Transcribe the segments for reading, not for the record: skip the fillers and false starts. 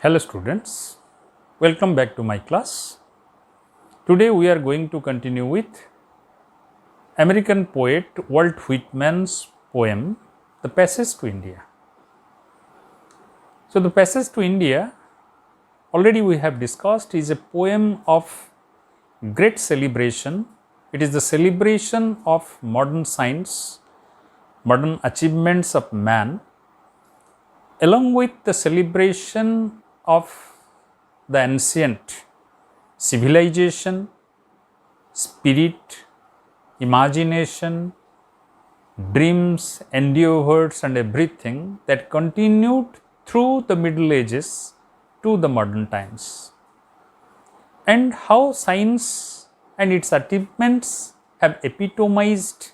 Hello students, welcome back to my class. Today we are going to continue with American poet Walt Whitman's poem The Passage to India. So The Passage to India, already we have discussed, is a poem of great celebration. It is the celebration of modern science, modern achievements of man, along with the celebration of the ancient civilization, spirit, imagination, dreams, endeavors, and everything that continued through the Middle Ages to the modern times, and how science and its achievements have epitomized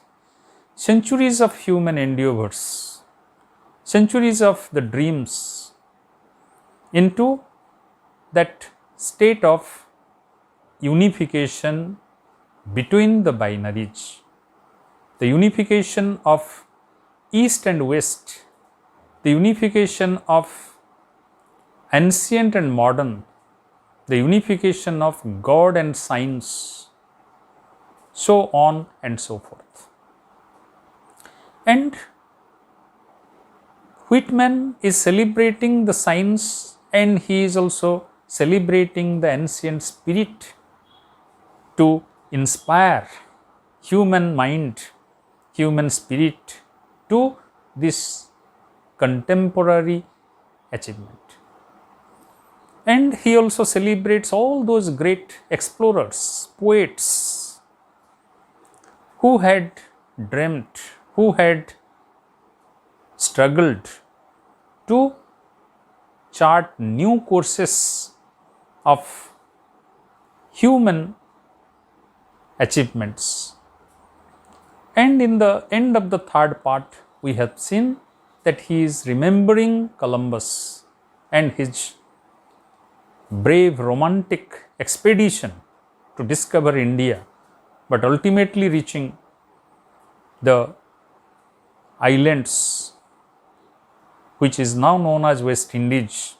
centuries of human endeavors, centuries of the dreams, into that state of unification between the binaries, the unification of East and West, the unification of ancient and modern, the unification of God and science, so on and so forth. And Whitman is celebrating the science, and he is also celebrating the ancient spirit to inspire human mind, human spirit to this contemporary achievement. And he also celebrates all those great explorers, poets who had dreamt, who had struggled to chart new courses of human achievements. And in the end of the third part, we have seen that he is remembering Columbus and his brave romantic expedition to discover India, but ultimately reaching the islands which is now known as West Indies.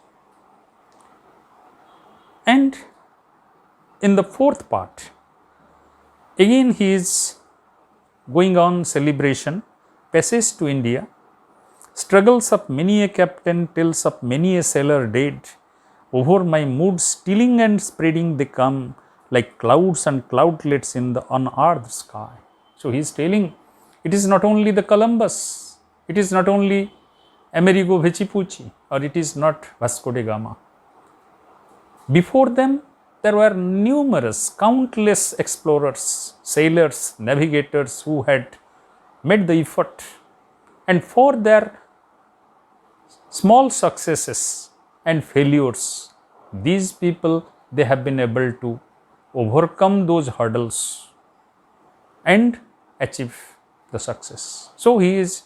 And in the fourth part, again he is going on celebration, passage to India, struggles of many a captain, tales of many a sailor dead, over my moods stealing and spreading they come, like clouds and cloudlets in the unearthed sky. So he is telling, it is not only the Columbus, it is not only Amerigo Vespucci, or it is not Vasco da Gama. Before them, there were numerous, countless explorers, sailors, navigators who had made the effort, and for their small successes and failures, these people, they have been able to overcome those hurdles and achieve the success. So he is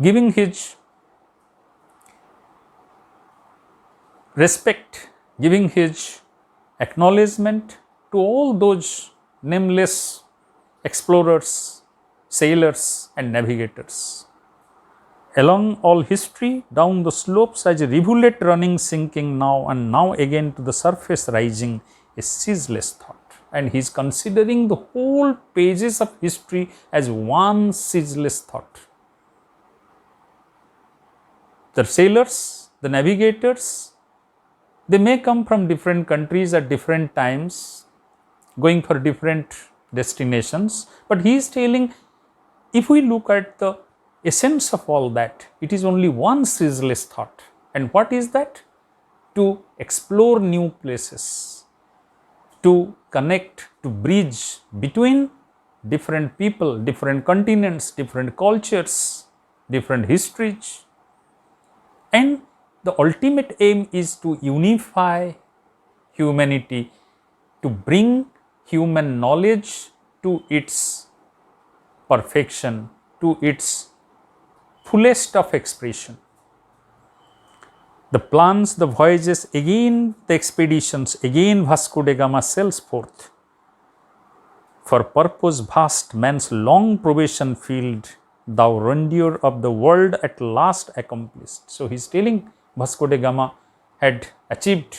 giving his respect, giving his acknowledgement to all those nameless explorers, sailors, and navigators. Along all history, down the slopes as a rivulet running, sinking now, and now again to the surface rising, a ceaseless thought. And he is considering the whole pages of history as one ceaseless thought. The sailors, the navigators, they may come from different countries at different times, going for different destinations, but he is telling, if we look at the essence of all that, it is only one ceaseless thought. And what is that? To explore new places, to connect, to bridge between different people, different continents, different cultures, different histories. And the ultimate aim is to unify humanity, to bring human knowledge to its perfection, to its fullest of expression. The plans, the voyages, again the expeditions, again Vasco da Gama sails forth. For purpose vast, man's long probation filled, thou rondure of the world at last accomplished. So he is telling Vasco da Gama, had achieved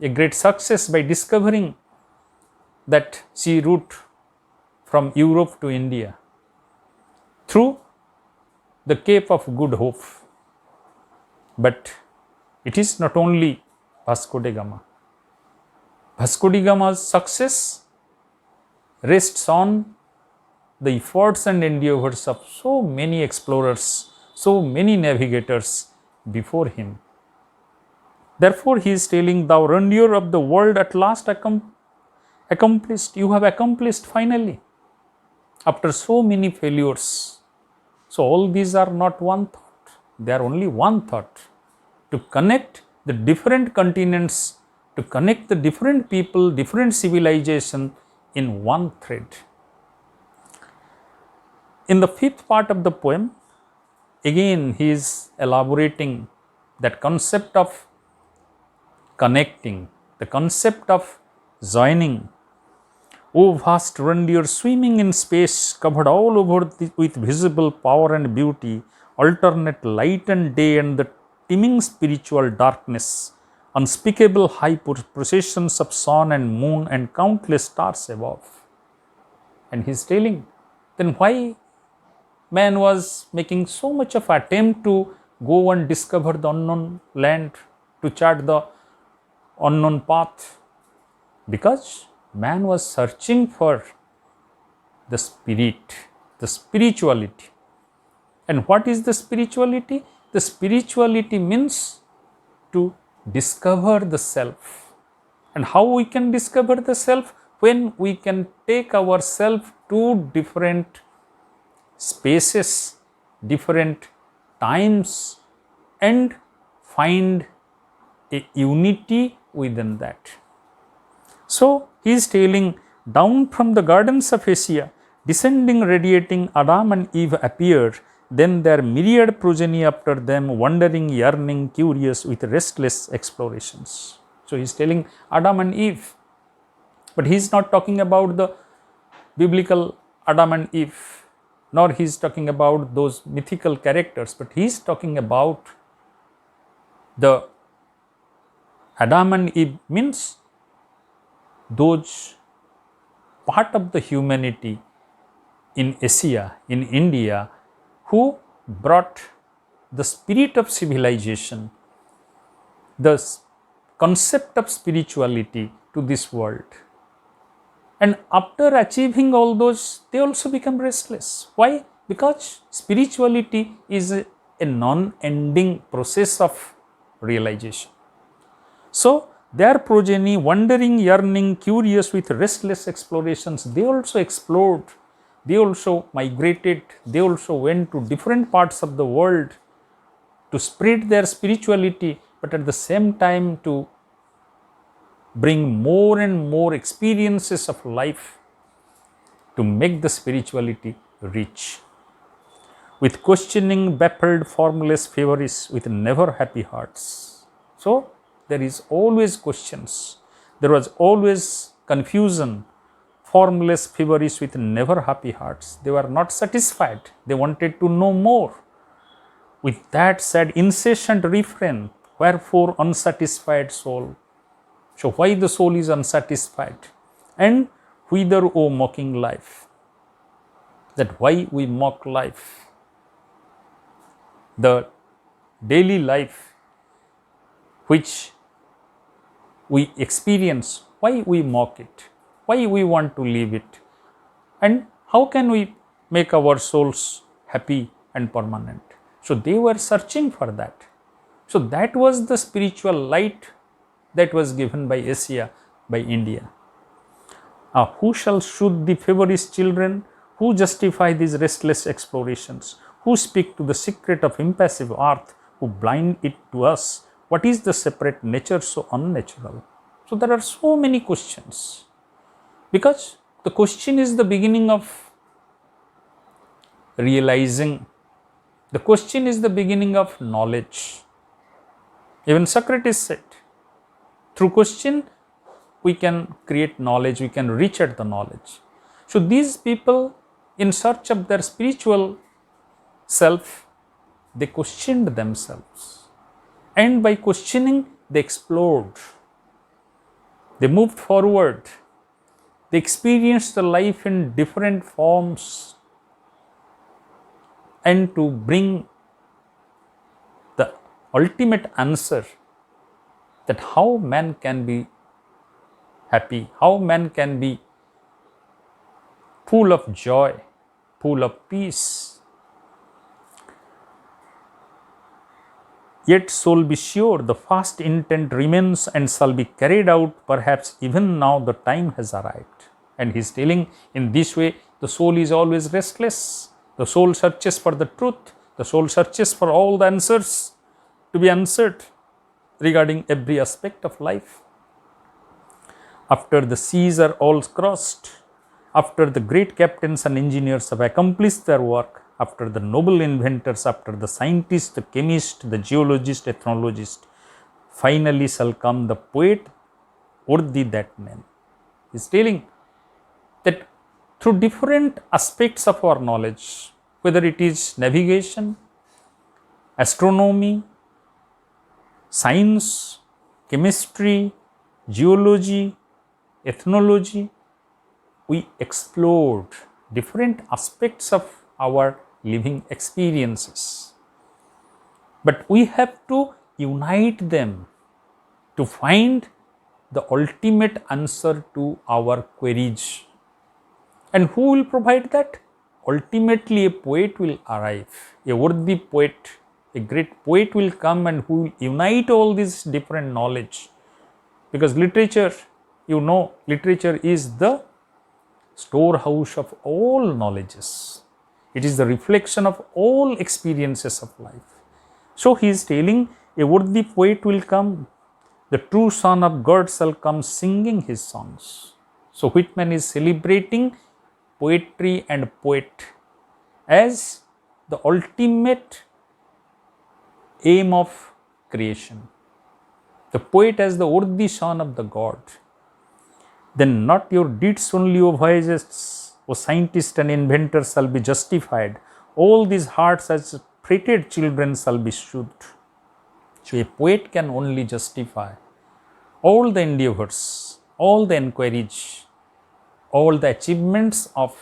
a great success by discovering that sea route from Europe to India through the Cape of Good Hope. But it is not only Vasco da Gama. Vasco da Gama's success rests on the efforts and endeavors of so many explorers, so many navigators before him. Therefore, he is telling, thou grandeur of the world at last accomplished, you have accomplished finally, after so many failures. So, all these are not one thought, they are only one thought, to connect the different continents, to connect the different people, different civilization in one thread. In the fifth part of the poem, again he is elaborating that concept of connecting, the concept of joining. O vast grandeur, swimming in space, covered all over with visible power and beauty, alternate light and day, and the teeming spiritual darkness, unspeakable high processions of sun and moon and countless stars above. And he is telling, then why man was making so much of attempt to go and discover the unknown land, to chart the unknown path? Because man was searching for the spirit, the spirituality. And what is the spirituality? The spirituality means to discover the self. And how we can discover the self? When we can take ourselves to different spaces, different times, and find a unity within that. So, he is telling, down from the gardens of Asia, descending, radiating, Adam and Eve appeared, then their myriad progeny after them, wandering, yearning, curious, with restless explorations. So, he is telling Adam and Eve, but he is not talking about the biblical Adam and Eve, nor he is talking about those mythical characters, but he is talking about the Adam and Eve means those part of the humanity in Asia, in India, who brought the spirit of civilization, the concept of spirituality to this world. And after achieving all those, they also become restless. Why? Because spirituality is a non-ending process of realization. So, their progeny, wandering, yearning, curious, with restless explorations, they also explored, they also migrated, they also went to different parts of the world to spread their spirituality, but at the same time to bring more and more experiences of life to make the spirituality rich. With questioning, baffled, formless favorites, with never happy hearts. So, there is always questions, there was always confusion, formless favorites with never happy hearts. They were not satisfied, they wanted to know more. With that said incessant refrain, wherefore unsatisfied soul? So, why the soul is unsatisfied? And whither, O mocking life? That why we mock life? The daily life which we experience, why we mock it? Why we want to leave it? And how can we make our souls happy and permanent? So, they were searching for that. So, that was the spiritual light that was given by Asia, by India. Who shall shoot the favorite children? Who justify these restless explorations? Who speak to the secret of impassive earth? Who blind it to us? What is the separate nature so unnatural? So, there are so many questions, because the question is the beginning of realizing. The question is the beginning of knowledge. Even Socrates said, through question we can create knowledge, we can reach at the knowledge. So, these people, in search of their spiritual self, they questioned themselves, and by questioning they explored, they moved forward, they experienced the life in different forms, and to bring the ultimate answer that how man can be happy, how man can be full of joy, full of peace. Yet soul be sure the first intent remains and shall be carried out, perhaps even now the time has arrived. And he is telling in this way, the soul is always restless. The soul searches for the truth. The soul searches for all the answers to be answered regarding every aspect of life. After the seas are all crossed, after the great captains and engineers have accomplished their work, after the noble inventors, after the scientist, the chemist, the geologist, ethnologist, finally shall come the poet worthy that name. He is telling that through different aspects of our knowledge, whether it is navigation, astronomy, science, chemistry, geology, ethnology, we explored different aspects of our living experiences. But we have to unite them to find the ultimate answer to our queries. And who will provide that? Ultimately, a poet will arrive, a worthy poet, a great poet will come and who will unite all this different knowledge. Because literature, you know, literature is the storehouse of all knowledges. It is the reflection of all experiences of life. So he is telling a worthy poet will come, the true Son of God shall come singing his songs. So Whitman is celebrating poetry and poet as the ultimate aim of creation. The poet as the worthy Son of the God. Then not your deeds only, O voyagers, O scientists and inventors, shall be justified. All these hearts as fretted children shall be soothed. So a poet can only justify all the endeavors, all the inquiries, all the achievements of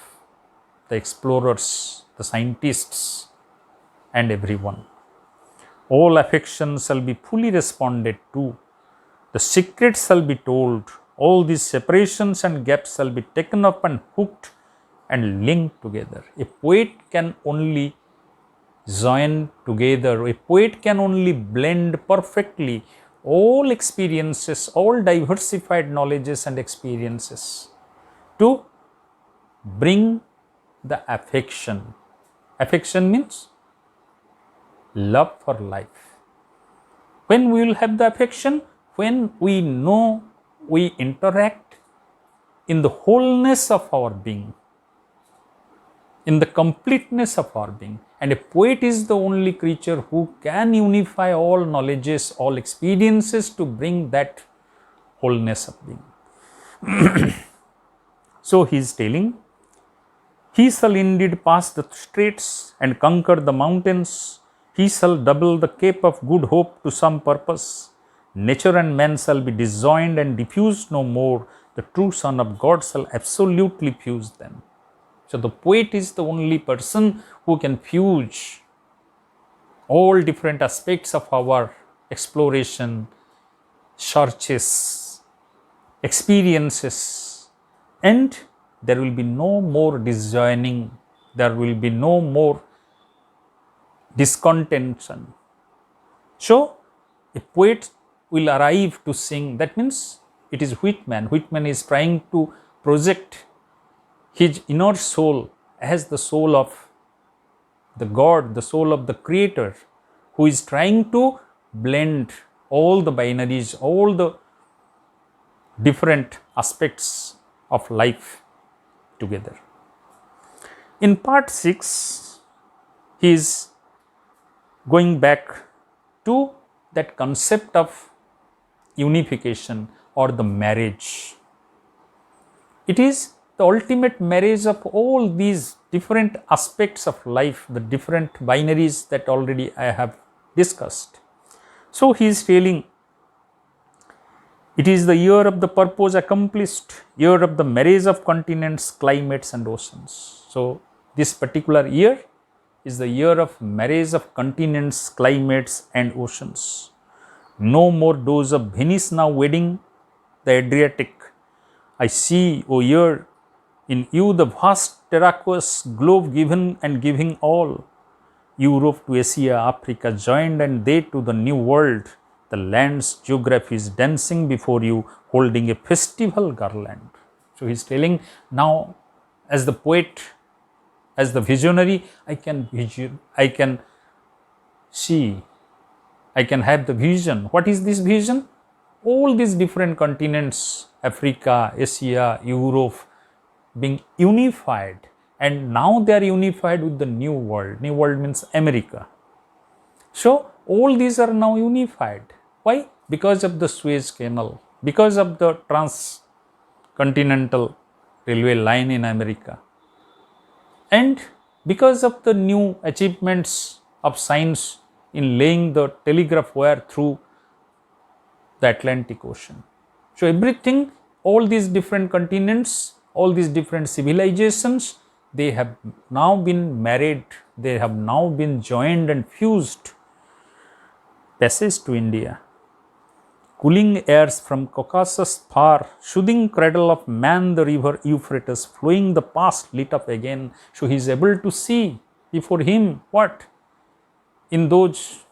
the explorers, the scientists, and everyone. All affections shall be fully responded to. The secrets shall be told. All these separations and gaps shall be taken up and hooked and linked together. A poet can only join together. A poet can only blend perfectly all experiences, all diversified knowledges and experiences to bring the affection. Affection means love for life. When we will have the affection? When we know we interact in the wholeness of our being, in the completeness of our being. And a poet is the only creature who can unify all knowledges, all experiences to bring that wholeness of being. So he is telling, he shall indeed pass the straits and conquer the mountains. He shall double the Cape of Good Hope to some purpose. Nature and man shall be disjoined and diffused no more. The true Son of God shall absolutely fuse them. So the poet is the only person who can fuse all different aspects of our exploration, searches, experiences, and there will be no more disjoining, there will be no more discontention. So a poet will arrive to sing. That means it is Whitman. Whitman is trying to project his inner soul as the soul of the God, the soul of the Creator, who is trying to blend all the binaries, all the different aspects of life together. In part 6, he is going back to that concept of unification or the marriage. It is the ultimate marriage of all these different aspects of life, the different binaries that already I have discussed. So he is telling It is the year of the purpose accomplished, year of the marriage of continents, climates and oceans. So, this particular year is the year of marriage of continents, climates and oceans. No more doors of Venice now wedding the Adriatic. I see, O year, in you the vast terraqueous globe given and giving all. Europe to Asia, Africa joined and they to the new world. The land's geography is dancing before you, holding a festival garland. So he's telling now, as the poet, as the visionary, I can see, I can have the vision. What is this vision? All these different continents, Africa, Asia, Europe, being unified, and now they are unified with the new world. New world means America. So all these are now unified. Why? Because of the Suez Canal, because of the transcontinental railway line in America, and because of the new achievements of science in laying the telegraph wire through the Atlantic Ocean. So everything, all these different continents, all these different civilizations, they have now been married, they have now been joined and fused. Passage to India. Cooling airs from Caucasus far, soothing cradle of man, the river Euphrates, flowing the past lit up again. So he is able to see before him what? In those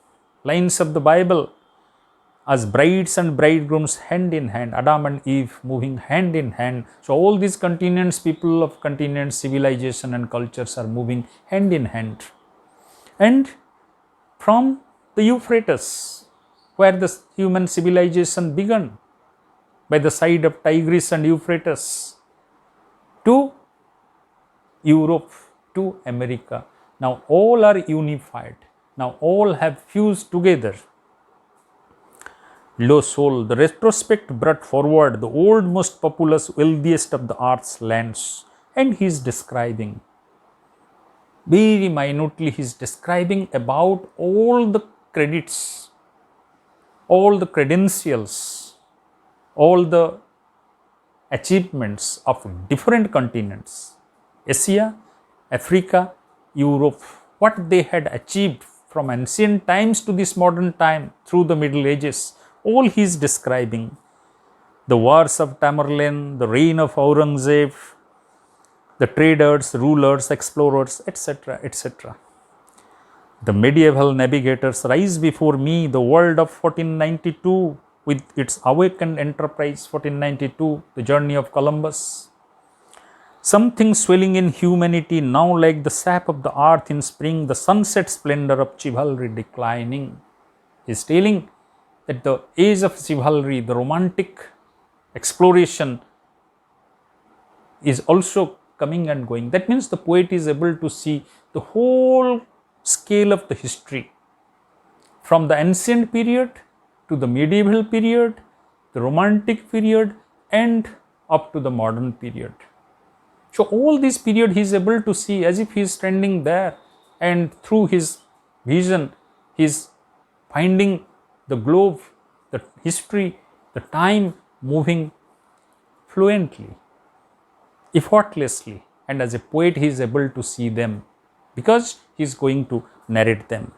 lines of the Bible, as brides and bridegrooms hand in hand, Adam and Eve moving hand in hand. So all these continents, people of continents, civilization and cultures are moving hand in hand. And from the Euphrates, where the human civilization began, by the side of Tigris and Euphrates, to Europe, to America. Now all are unified. Now all have fused together. Lo soul, the retrospect brought forward the old, most populous, wealthiest of the earth's lands. And he is describing, very minutely, he is describing about all the credits, all the credentials, all the achievements of different continents, Asia, Africa, Europe, what they had achieved from ancient times to this modern time through the Middle Ages. All he is describing. The wars of Tamerlane, the reign of Aurangzeb, the traders, rulers, explorers, etc., etc. The medieval navigators rise before me, the world of 1492 with its awakened enterprise, 1492, the journey of Columbus. Something swelling in humanity now like the sap of the earth in spring, the sunset splendor of chivalry declining. He is telling that the age of chivalry, the romantic exploration is also coming and going. That means the poet is able to see the whole scale of the history from the ancient period to the medieval period, the romantic period and up to the modern period. So all this period he is able to see as if he is standing there, and through his vision he is finding the globe, the history, the time moving fluently, effortlessly, and as a poet he is able to see them because he is going to narrate them.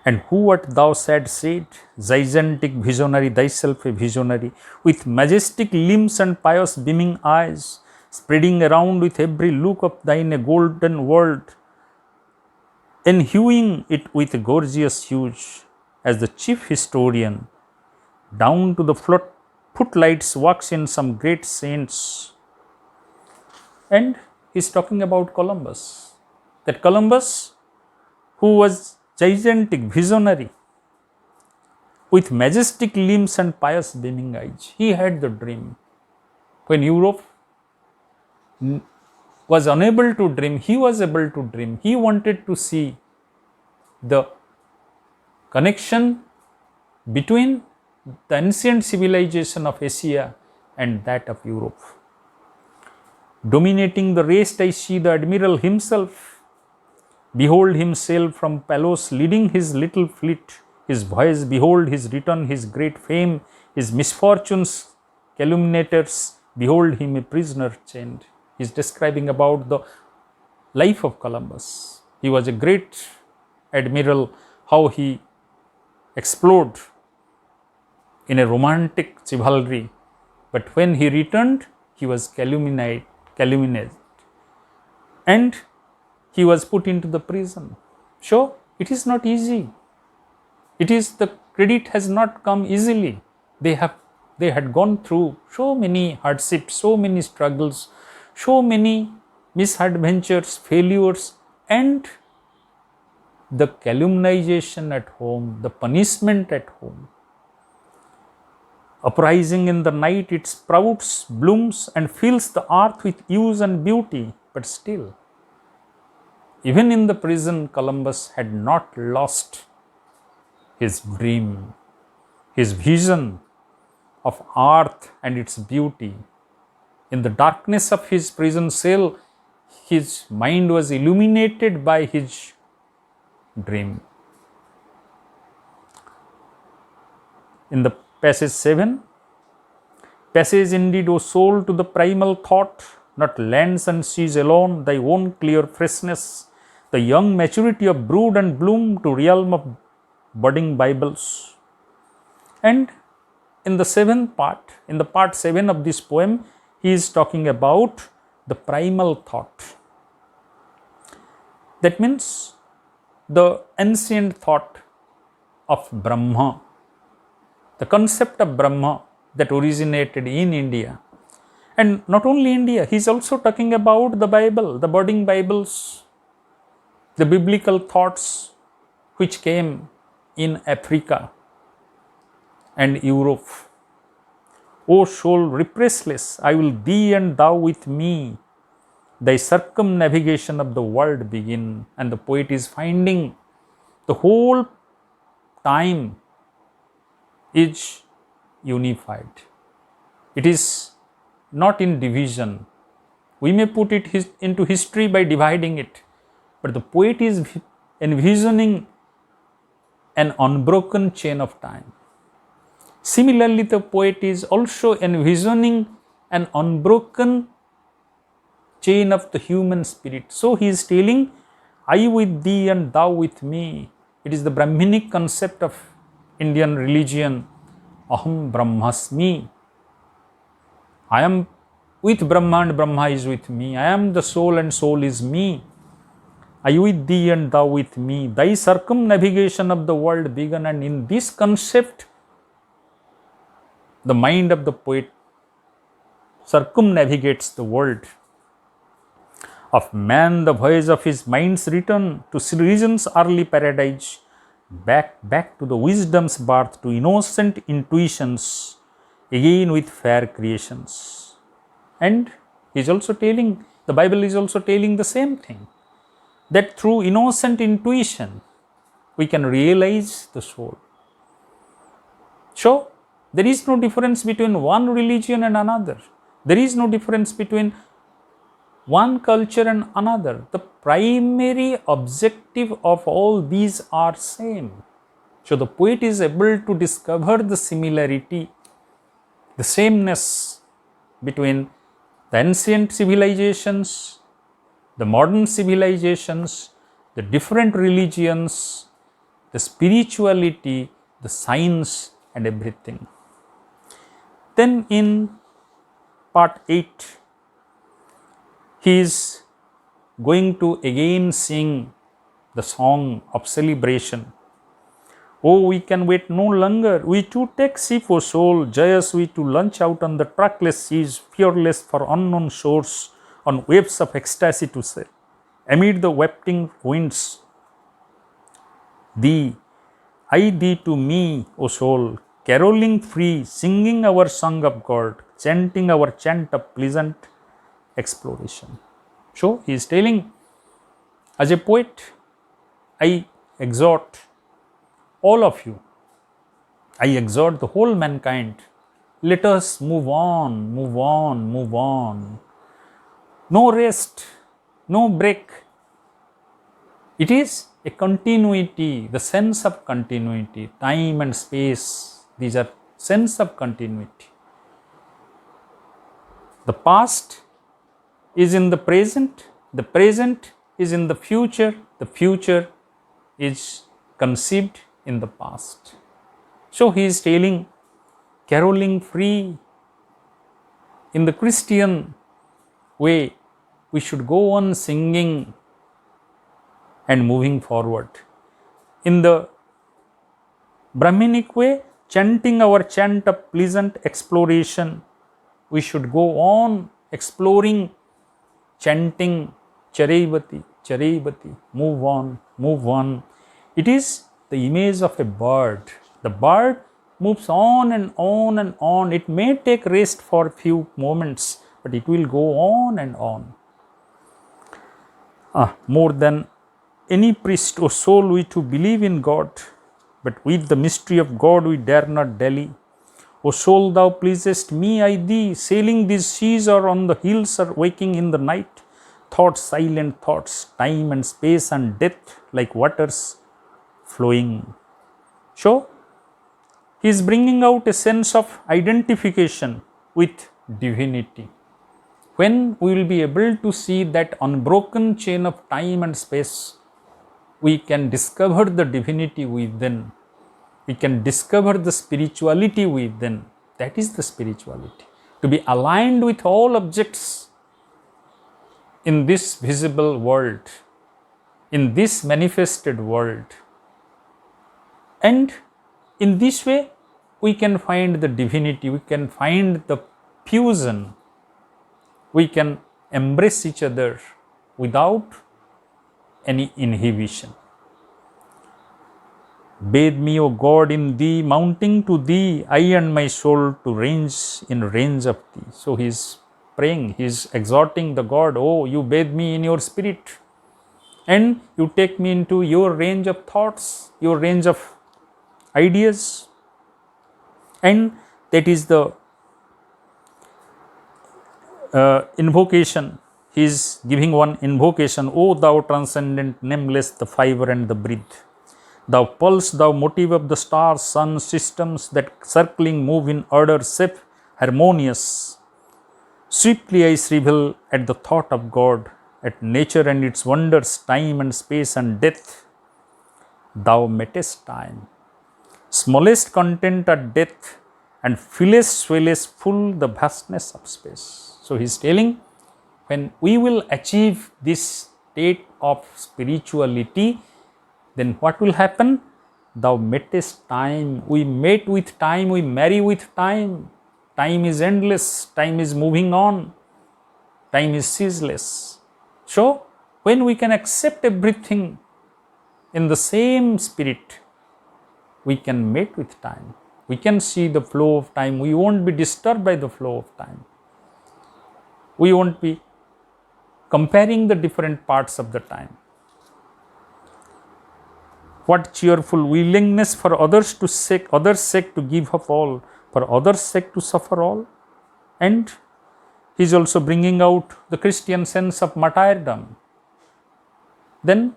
And who art thou, sad said, gigantic visionary, thyself a visionary, with majestic limbs and pious beaming eyes, spreading around with every look of thine a golden world, enhuing it with gorgeous hues, as the chief historian, down to the footlights walks in some great saints. And he is talking about Columbus, that Columbus, who was gigantic, visionary, with majestic limbs and pious beaming eyes. He had the dream. When Europe was unable to dream, he was able to dream. He wanted to see the connection between the ancient civilization of Asia and that of Europe. Dominating the rest, I see the admiral himself. Behold himself from Palos leading his little fleet his voice, behold his return, his great fame, his misfortunes, calumniators, behold him a prisoner chained. He is describing about the life of Columbus. He was a great admiral, how he explored in a romantic chivalry, but when he returned, he was calumniated, and he was put into the prison. So it is not easy. It is, the credit has not come easily. They had gone through so many hardships, so many struggles, so many misadventures, failures, and the calumniation at home, the punishment at home. Uprising in the night, it sprouts, blooms, and fills the earth with hues and beauty. But still, even in the prison, Columbus had not lost his dream, his vision of earth and its beauty. In the darkness of his prison cell, his mind was illuminated by his dream. In the passage 7, passage indeed, O soul, to the primal thought, not lands and seas alone, thy own clear freshness, the young maturity of brood and bloom, to realm of budding Bibles. And in the seventh part, in the part 7 of this poem, he is talking about the primal thought. That means the ancient thought of Brahma, the concept of Brahma that originated in India. And not only India, he is also talking about the Bible, the budding Bibles, the biblical thoughts which came in Africa and Europe. O soul repressless, I will thee and thou with me, thy circumnavigation of the world begin. And the poet is finding the whole time is unified. It is not in division. We may put it into history by dividing it, but the poet is envisioning an unbroken chain of time. Similarly, the poet is also envisioning an unbroken chain of the human spirit. So he is telling, I with thee and thou with me. It is the Brahminic concept of Indian religion. Aham Brahmasmi. I am with Brahma and Brahma is with me. I am the soul and soul is me. I with thee and thou with me. Thy circumnavigation of the world begun. And in this concept, the mind of the poet circumnavigates the world. Of man, the voyage of his mind's return to reason's early paradise, back to the wisdom's birth, to innocent intuitions, again with fair creations. And he is also telling, the Bible is also telling the same thing, that through innocent intuition, we can realize the soul. So, there is no difference between one religion and another. There is no difference between one culture and another. The primary objective of all these are same. So the poet is able to discover the similarity, the sameness between the ancient civilizations, the modern civilizations, the different religions, the spirituality, the science and everything. Then in part 8, he is going to again sing the song of celebration. Oh, we can wait no longer. We too take ship, O soul, joyous we to launch out on the trackless seas, fearless for unknown shores, on waves of ecstasy to sail, amid the wafting winds. Thee, I thee to me, O soul, caroling free, singing our song of God, chanting our chant of pleasant exploration. So he is telling, as a poet, I exhort all of you, I exhort the whole mankind, let us move on, move on, move on. No rest, no break. It is a a continuity, the sense of continuity, time and space, these are sense of continuity. The past is in the present is in the future is conceived in the past. So he is telling, caroling free. In the Christian way, we should go on singing and moving forward. In the Brahminic way, chanting our chant of pleasant exploration, we should go on exploring, chanting Charaivati, Charaivati, move on, move on. It is the image of a bird. The bird moves on and on and on. It may take rest for a few moments, but it will go on and on. More than any priest or soul, we to believe in God, but with the mystery of God we dare not dally. O soul, thou pleasest me, I thee, sailing these seas or on the hills or waking in the night. Thoughts, silent thoughts, time and space and death like waters flowing. So, he is bringing out a sense of identification with divinity. When we will be able to see that unbroken chain of time and space, we can discover the divinity within. We can discover the spirituality within. That is the spirituality. To be aligned with all objects in this visible world, in this manifested world. And in this way, we can find the divinity, we can find the fusion, we can embrace each other without any inhibition. Bathe me, O God, in thee, mounting to thee, I and my soul to range in range of thee. So he is praying, he is exhorting the God, oh, you bathe me in your spirit and you take me into your range of thoughts, your range of ideas. And that is the invocation. He is giving one invocation. O thou transcendent, nameless, the fibre and the breath. Thou pulse, thou motive of the stars, sun, systems that circling move in order, safe, harmonious. Swiftly I shrivel at the thought of God, at nature and its wonders, time and space and death. Thou mettest time. Smallest content at death, and fillest, swellest full the vastness of space. So he is telling, when we will achieve this state of spirituality, then what will happen? Thou mettest time. We mate with time, we marry with time. Time is endless, time is moving on, time is ceaseless. So, when we can accept everything in the same spirit, we can mate with time. We can see the flow of time. We won't be disturbed by the flow of time. We won't be comparing the different parts of the time. What cheerful willingness for others' sake to give up all, for others' sake to suffer all. And he is also bringing out the Christian sense of martyrdom. Then,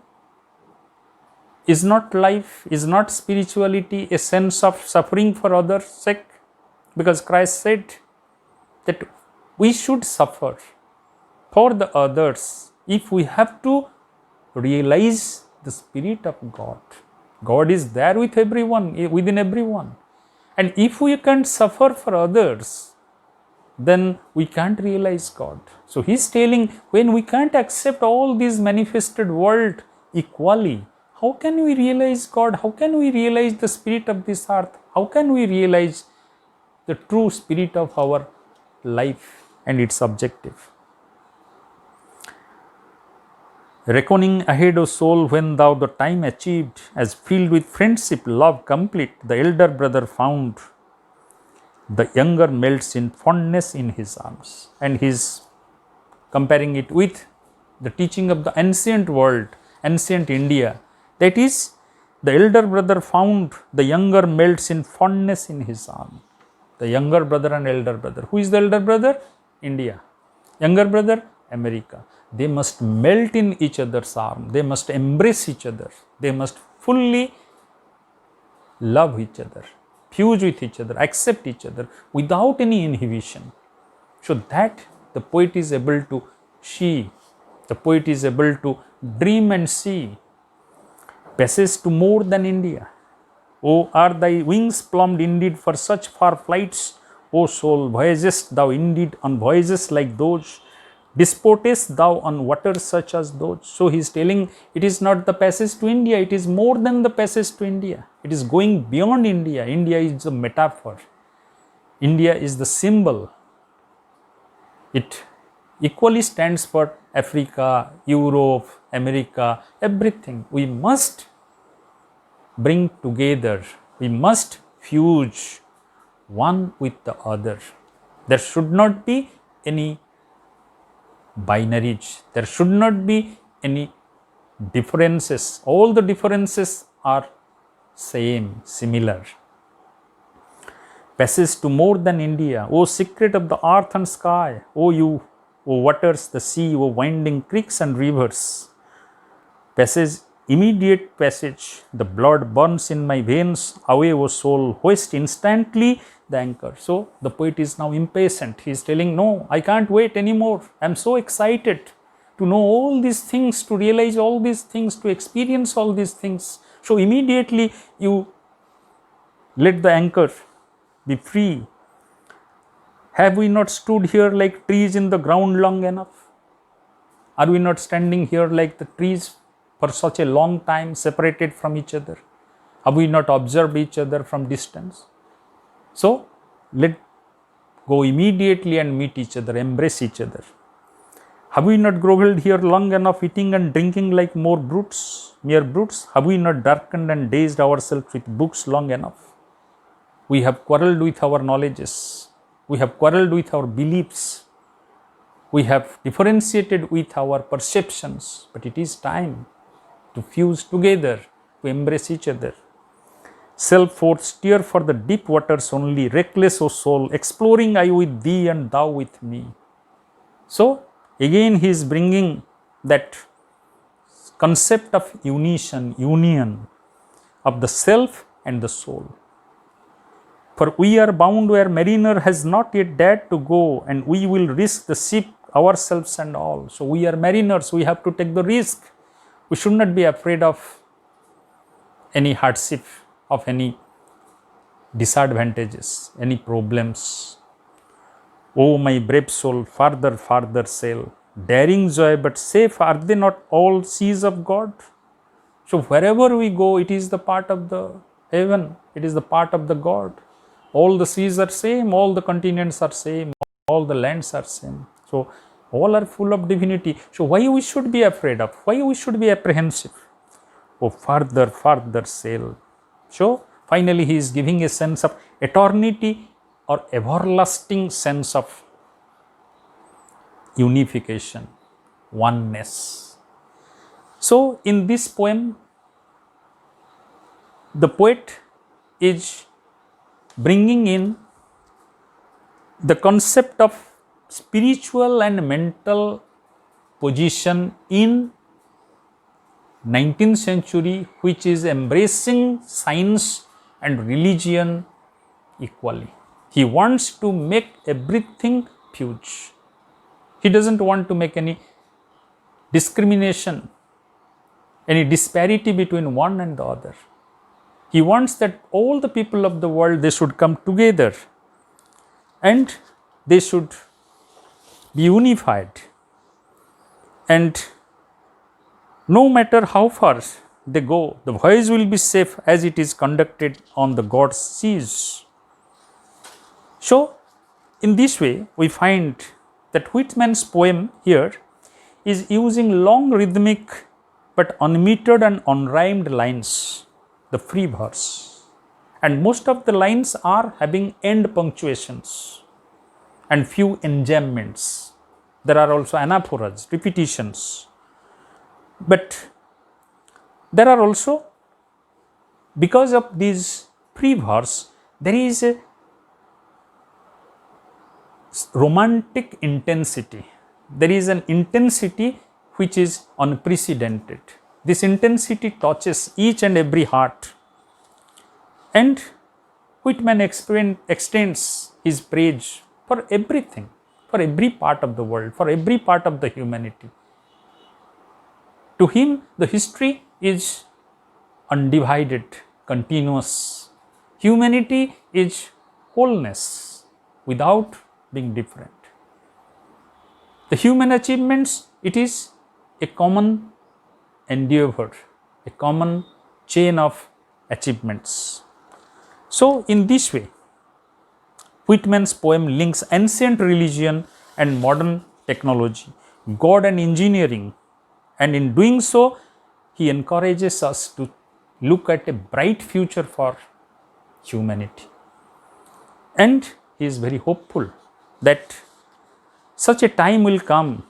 is not life, is not spirituality a sense of suffering for others' sake? Because Christ said that we should suffer for the others if we have to realize the Spirit of God. God is there with everyone, within everyone. And if we can't suffer for others, then we can't realize God. So he is telling, when we can't accept all these manifested world equally, how can we realize God? How can we realize the spirit of this earth? How can we realize the true spirit of our life and its objective? Reckoning ahead, O soul, when thou the time achieved, as filled with friendship, love complete, the elder brother found, the younger melts in fondness in his arms. And he is comparing it with the teaching of the ancient world, ancient India. That is, the elder brother found, the younger melts in fondness in his arm. The younger brother and elder brother. Who is the elder brother? India. Younger brother? America. they must melt in each other's arm, they must embrace each other, they must fully love each other, fuse with each other, accept each other without any inhibition. So that the poet is able to see, the poet is able to dream and see. Passage to more than India. Oh, are thy wings plumbed indeed for such far flights? O soul, voyagest thou indeed on voyages like those? Disportest thou on waters such as those? So he is telling it is not the passage to India, it is more than the passage to India. It is going beyond India. India is the metaphor. India is the symbol. It equally stands for Africa, Europe, America, everything. We must bring together, we must fuse one with the other. There should not be any binaries, there should not be any differences. All the differences are same, similar. Passage to more than India. O secret of the earth and sky, O you, O waters, the sea, O winding creeks and rivers. Passage, immediate passage, the blood burns in my veins, away, O soul, hoist instantly the anchor. So the poet is now impatient. He is telling, no, I can't wait anymore. I am so excited to know all these things, to realize all these things, to experience all these things. So immediately you let the anchor be free. Have we not stood here like trees in the ground long enough? Are we not standing here like the trees for such a long time, separated from each other? Have we not observed each other from distance? So let go immediately and meet each other, embrace each other. Have we not grovelled here long enough, eating and drinking like more brutes, mere brutes? Have we not darkened and dazed ourselves with books long enough? We have quarrelled with our knowledges, we have quarrelled with our beliefs, we have differentiated with our perceptions, but it is time to fuse together, to embrace each other. Self-forth steer for the deep waters only, reckless, O soul, exploring I with thee and thou with me. So again he is bringing that concept of union of the self and the soul. For we are bound where mariner has not yet dared to go, and we will risk the ship ourselves and all. So we are mariners, we have to take the risk. We should not be afraid of any hardship, of any disadvantages, any problems. Oh my brave soul, farther, farther sail, daring joy, but safe are they not all seas of God? So wherever we go, it is the part of the heaven, it is the part of the God. All the seas are same, all the continents are same, all the lands are same. So all are full of divinity. So why we should be afraid of? Why we should be apprehensive? Oh, farther, farther sail. So finally he is giving a sense of eternity or everlasting sense of unification, oneness. So in this poem, the poet is bringing in the concept of spiritual and mental position in 19th century, which is embracing science and religion equally. He wants to make everything fuse. He doesn't want to make any discrimination, any disparity between one and the other. He wants that all the people of the world, they should come together and they should be unified, and no matter how far they go, the voyage will be safe as it is conducted on the God's seas. So in this way we find that Whitman's poem here is using long rhythmic but unmetered and unrhymed lines, the free verse, and most of the lines are having end punctuations and few enjambments. There are also anaphoras, repetitions, but there are also, because of these free verse, there is a romantic intensity, there is an intensity which is unprecedented. This intensity touches each and every heart. And Whitman extends his praise for everything, for every part of the world, for every part of the humanity. To him, the history is undivided, continuous. Humanity is wholeness without being different. The human achievements, it is a common endeavor, a common chain of achievements. So, in this way, Whitman's poem links ancient religion and modern technology, God and engineering, and in doing so, he encourages us to look at a bright future for humanity. And he is very hopeful that such a time will come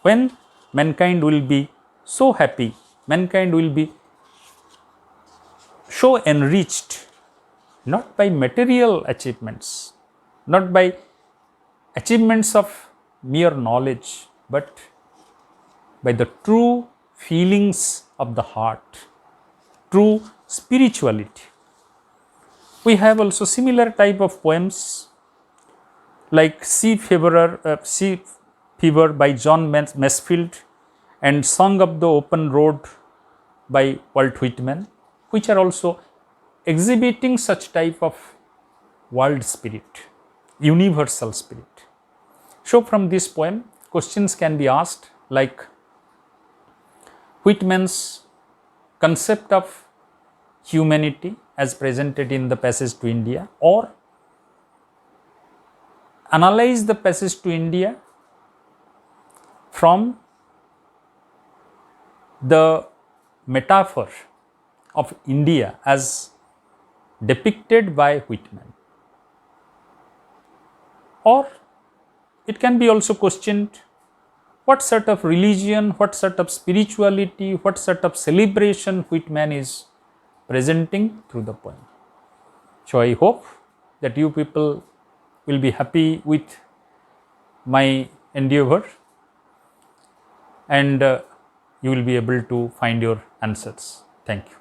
when mankind will be so happy, mankind will be so enriched, not by material achievements, not by achievements of mere knowledge, but by the true feelings of the heart, true spirituality. We have also similar type of poems like Sea Fever by John Masefield and Song of the Open Road by Walt Whitman, which are also exhibiting such type of world spirit, universal spirit. So from this poem, questions can be asked like Whitman's concept of humanity as presented in the Passage to India, or analyze the Passage to India from the metaphor of India as depicted by Whitman. Or it can be also questioned what sort of religion, what sort of spirituality, what sort of celebration Whitman is presenting through the poem. So I hope that you people will be happy with my endeavor, and you will be able to find your answers. Thank you.